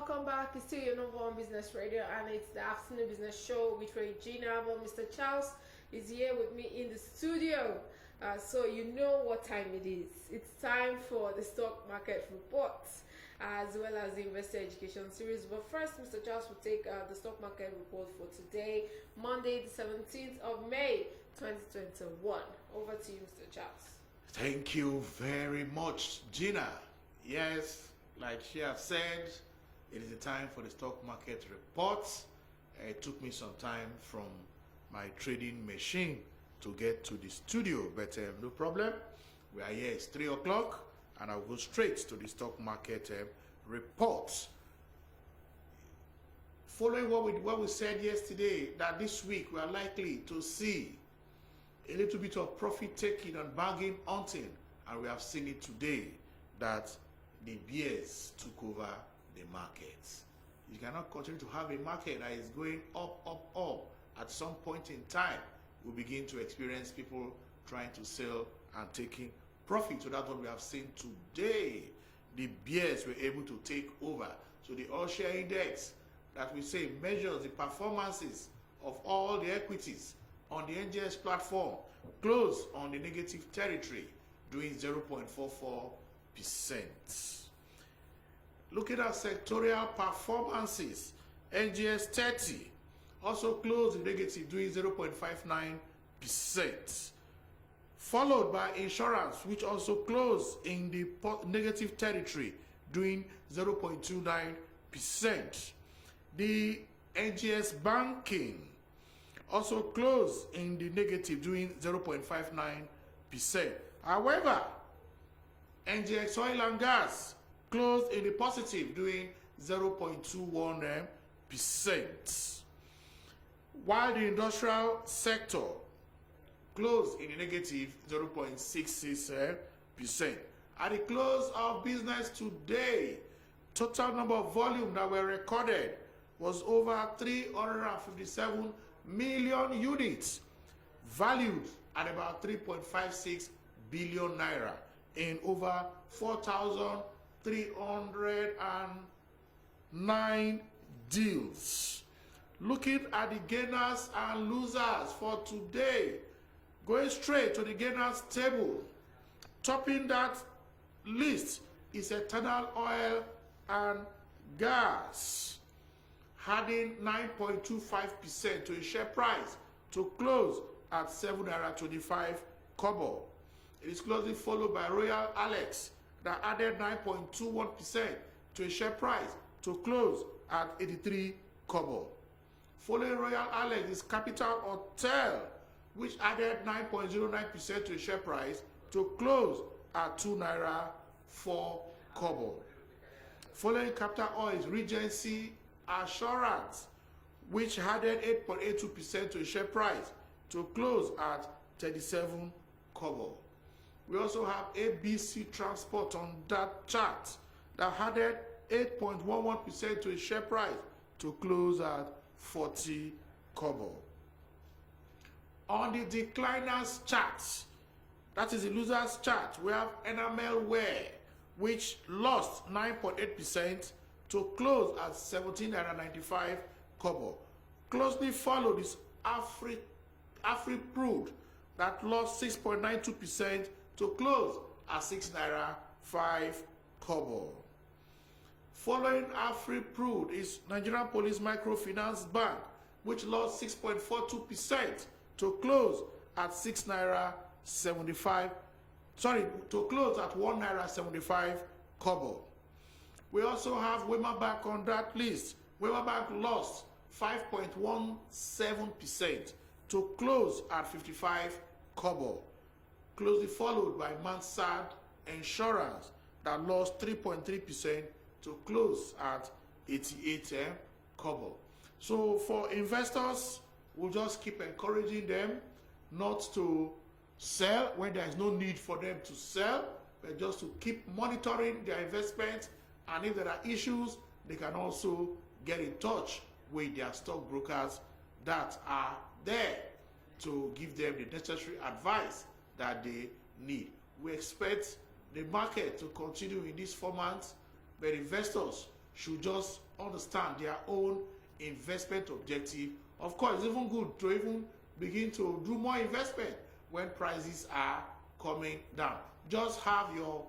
welcome back. It's still your number one business radio, and it's the afternoon business show with Regina. Well, Mr. Charles is here with me in the studio, so you know what time it is. It's time for the stock market reports as well as the investor education series. But first, Mr. Charles will take the stock market report for today, Monday, the 17th of May, 2021. Over to you, Mr. Charles. Thank you very much, Gina. Yes, like she has said, it is the time for the stock market reports. It took me some time from my trading machine to get to the studio, but no problem. We are here, it's 3 o'clock, and I'll go straight to the stock market reports. Following what we said yesterday, that this week we are likely to see a little bit of profit taking and bargain hunting, and we have seen it today that the bears took over the markets. You cannot continue to have a market that is going up, up, up. At some point in time, we begin to experience people trying to sell and taking profit. So that's what we have seen today. The bears were able to take over. So the all share index that we say measures the performances of all the equities on the NGS platform closed on the negative territory, doing 0.44%. Looking at sectorial performances, NGS 30 also closed in negative, doing 0.59%. Followed by insurance, which also closed in the negative territory, doing 0.29%. The NGS banking also closed in the negative, doing 0.59%. However, NGX oil and gas closed in the positive, doing 0.21%. While the industrial sector closed in the negative, 0.66%. At the close of business today, total number of volume that were recorded was over 357 million units, valued at about 3.56 billion naira in over 4,309 deals. Looking at the gainers and losers for today, going straight to the gainers table, topping that list is Eternal Oil and Gas, adding 9.25% to a share price to close at 7.25 kobo. It is closely followed by Royal Alex that added 9.21% to a share price to close at 83 kobo. Following Royal Alex is Capital Hotel, which added 9.09% to a share price to close at 2 naira 4 kobo. Following Capital Oil is Regency Assurance, which added 8.82% to a share price to close at 37 kobo. We also have ABC Transport on that chart that added 8.11% to a share price to close at 40 kobo. On the decliners chart, that is the losers chart, we have Enamel Wear, which lost 9.8% to close at 17.95 kobo. Closely followed is Afri-Prud that lost 6.92% to close at 6 naira 5 kobo. Following Afri-Prud is Nigerian Police Microfinance Bank, which lost 6.42% to close at 6 naira 75. To close at 1 naira 75 kobo. We also have Wema Bank on that list. Wema Bank lost 5.17% to close at 55 kobo. Closely followed by Mansard Insurance that lost 3.3% to close at 88 kobo. So for investors, we'll just keep encouraging them not to sell when there is no need for them to sell, but just to keep monitoring their investments, and if there are issues, they can also get in touch with their stockbrokers that are there to give them the necessary advice that they need. We expect the market to continue in this format, but investors should just understand their own investment objective. Of course, it's even good to even begin to do more investment when prices are coming down. Just have your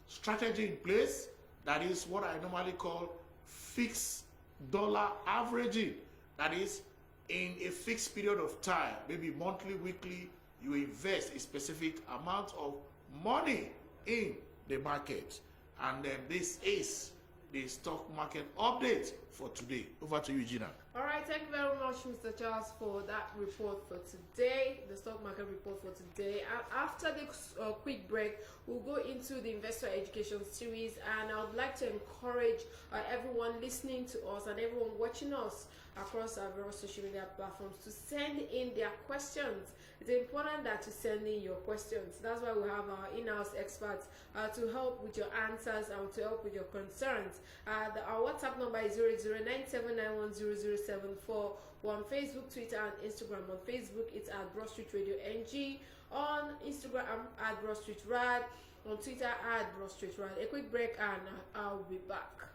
strategy in place. That is what I normally call fixed dollar averaging. That is, in a fixed period of time, maybe monthly, weekly, you invest a specific amount of money in the market. And then this is the stock market update for today. Over to you, Gina. All right, thank you very much, Mr. Charles, for that report for today, the stock market report for today. And after this quick break, we'll go into the investor education series, and I would like to encourage everyone listening to us and everyone watching us across our various social media platforms to send in their questions. It's important that you send in your questions. That's why we have our in-house experts to help with your answers and to help with your concerns. Our WhatsApp number is 08097910074. We're on Facebook, Twitter, and Instagram. On Facebook, it's at Broad Street Radio NG. On Instagram, at Broad Street Rad. On Twitter, at Broad Street Rad. A quick break, and I'll be back.